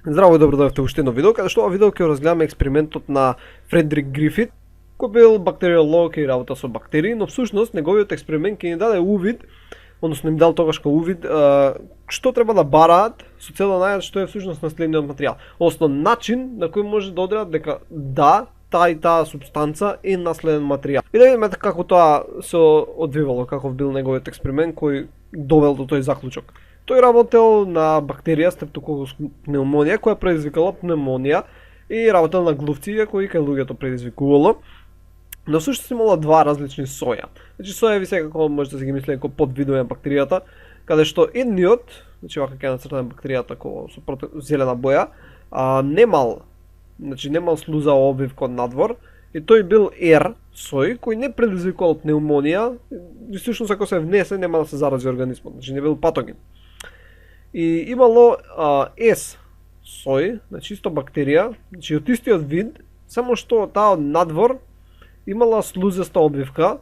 Здраво и добро дојдовте уште едно видео, каде што ова видео ќе разгледаме експериментот на Фредрик Грифит, кој бил бактериолог и работа со бактерии, но всушност неговиот експеримент ќе ни даде увид, односно им дал тогаш увид што треба да бараат со цел да најдат што е всушност наследниот материјал. Односно начин на кој може да одредат дека да, таа и таа супстанца е наследен материјал. И да видиме како тоа се одвивало, каков бил неговиот експеримент кој довел до тој заклучок. Тој работел на бактерија Streptococcus pneumoniae која предизвикала пневмонија и работел на глувци кои кај луѓето предизвикувало. Но всушност имало два различни соја. Значи сојави секако можете да се ги мислите како подвидови на бактеријата, каде што едниот, значи вака ќе нацртаме бактеријата како со зелена боја, немал слуза обвивка од надвор и тој бил R сој кој не предизвикувал пневмонија, и всушност ако се внесе нема да се зарази организмот, значи не бил патоген. И имало S сој, значи исто бактерија, значи од истиот вид, само што таа од надвор имала слузеста обвивка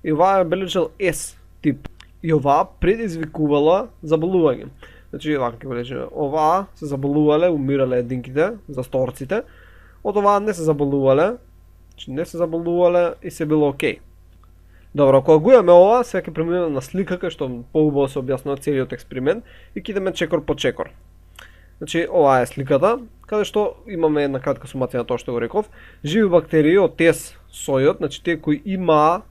и оваа бележел S тип. И оваа предизвикувала заболување. Значи вака ќе речеме, оваа се заболувале, умирале единките, засторците, од оваа не се заболувале, значи не се заболувале и се било окей. Добро, кога го имаме ова, сега ќе преминеме на слика кај што поубаво се објаснува целиот експеримент и ќе идеме чекор по чекор. Значи ова е сликата, каде што имаме една кратка сумација на тоа што го реков. Живи бактерии од тез сојот, значи тие кои имаа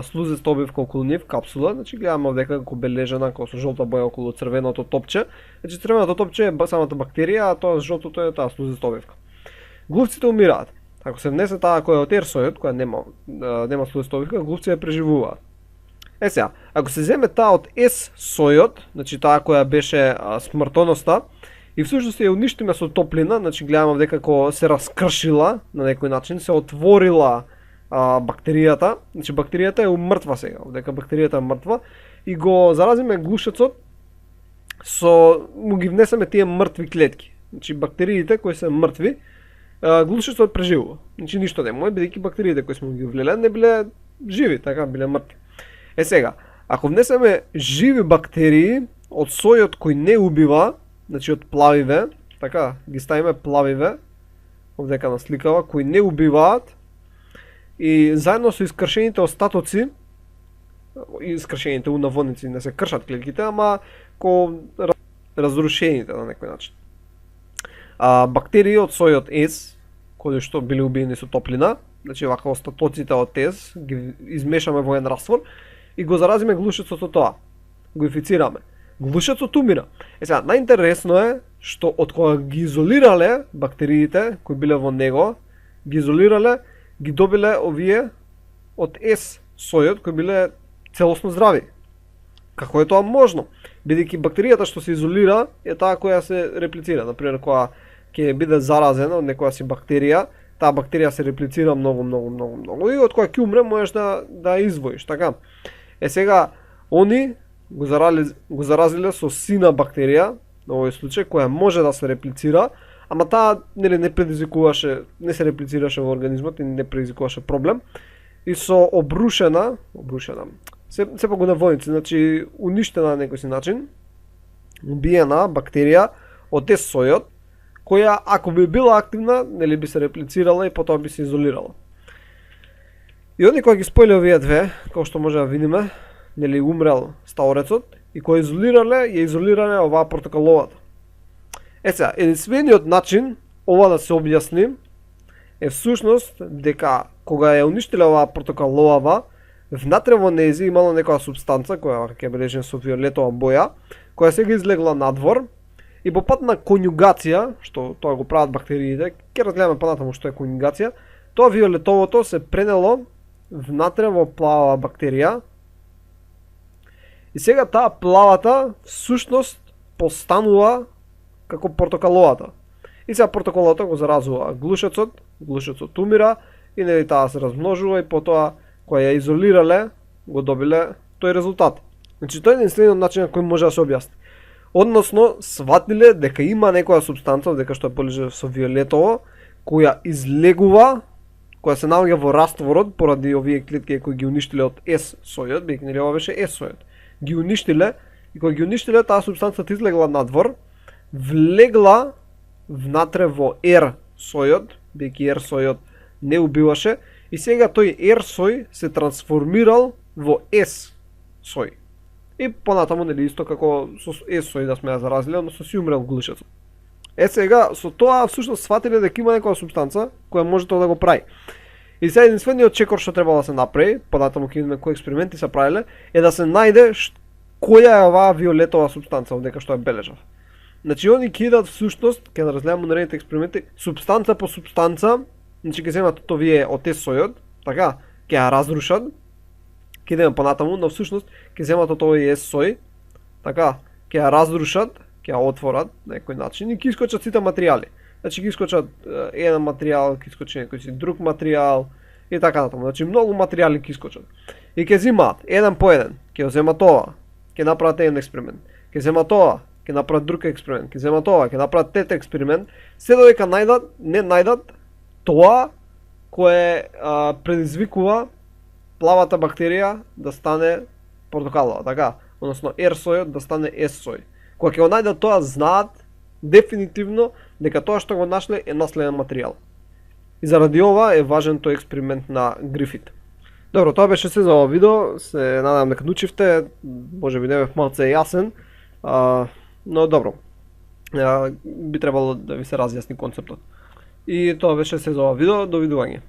слузеста обвивка околу нив, капсула, значи гледаме овдека како бележана, како со жолта боја околу црвеното топче. Значи црвеното топче е самата бактерија, а тоа жолтото е таа слузеста обвивка. Глувците умираат. Ако се внесе таа која е од сојот, која нема слузеста обвивка, глувците преживуваат. Сега, ако се земе таа од S сојот, значи таа која беше смртоноста, и всушност ја уништиме со топлина, значи гледаме дека како се раскршила на некој начин, се отворила бактеријата, значи бактеријата е умртва сега, дека бактеријата е мртва и го заразиме глушецот му ги внесеме тие мртви клетки. Значи бактериите кои се мртви, глушецот преживува. Значи ништо не може, бидејќи бактериите кои сме ги влеле не биле живи, така биле мртви. Сега, ако внесеме живи бактерии од сојот кој не убива, значи од плавиве, така, ги ставиме плавиве, овдека на сликава, кои не убиваат, и заедно со искршените остатоци, искршените унаводници не се кршат клетките, ама ко разрушените на некој начин. Бактерии од сојот S, кои што биле убиени со топлина, значи вака остатоците од S, ги измешаме во еден раствор и го заразиме глушецот со тоа. Го инфицираме. Глушецот умира. Сега, најинтересно е што од кога ги изолирале бактериите кои биле во него, ги изолирале, ги добиле овие од S сојот кои биле целосно здрави. Како е тоа можно? Бидејќи бактеријата што се изолира е таа која се реплицира. Например, кога ќе биде заразена од некоја си бактерија, таа бактерија се реплицира многу и од кога ќе умре можеш да извоиш, така? Сега они го заразиле со сина бактерија, на овој случај, која може да се реплицира, ама таа не се реплицираше во организмот и не предизвикуваше проблем. И со обрушена, сепак го наводници, значи уништена на некој си начин, убиена бактерија од S сојот, која ако би била активна, би се реплицирала и потоа би се изолирала. И оние кои ги споиле овие две, како што може да видиме, умрел стаорецот и кој ја изолирале оваа портокаловата. Сега, единствениот начин ова да се објасни е всушност дека кога ја уништиле оваа портокалова, внатре во нејзи имала некоја супстанца која ќе бележи со виолетова боја, која сега излегла надвор и по пат на конјугација, што тоа го прават бактериите, ќе разгледаме понатаму што е конјугација, тоа виолетовото се пренело внатре во плава бактерија. И сега таа плавата всушност постанува како портокаловата. И сега портокаловата го заразува глушецот умира и таа се размножува и потоа која ја изолирале го добиле тој резултат. Значи тој е единствениот начин на кој може да се објасни. Односно сватиле дека има некоја супстанца, дека што е полежи со виолетово, која излегува, која се наоѓа во растворот поради овие клетки кои ги уништиле од S сојот, бидејќи ова беше S сојот. Ги уништиле и кога ги уништиле, таа супстанца излегла надвор, влегла внатре во R сојот, бидејќи R сојот не убиваше, и сега тој R сој се трансформирал во S сој. И понатаму нели исто како со S сој да сме ја заразиле, односно си умрел глушецот. Сега со тоа всушност сфатиле дека има некоја супстанца која може тоа да го прави. И сега единствениот чекор што требало да се направи, понатаму ќе видиме кои експерименти се правиле, е да се најде која е оваа виолетова супстанца одека што ја бележав. Значи они ќе идат всушност, ќе разгледаме наредните експерименти, супстанца по супстанца, значи ќе земат овие од S сојот, така, ќе ја разрушат, ќе идеме понатаму, но всушност ќе земат од овој S сој, така, ќе ја разрушат, ќе ја отворат на некој начин и ќе искочат сите материјали. Значи ќе искочат еден материјал, ќе искочи некој си друг материјал и така натаму. Значи многу материјали ќе искочат. И ќе земаат еден по еден, ќе го земат ова, ќе направат еден експеримент. Ќе земат ова, ќе направат друг експеримент. Ќе земат ова, ќе направат трет експеримент, се додека не најдат тоа кое предизвикува плавата бактерија да стане портокалова, така, односно R сојот да стане S сој. Кога ќе го најдат тоа, знаат дефинитивно дека тоа што го нашле е наследен материјал. И заради ова е важен тој експеримент на Грифит. Добро, тоа беше се за ова видео, се надам дека научивте, може би не бев малце јасен, но добро, би требало да ви се разјасни концептот. И тоа беше се за ова видео, довидување.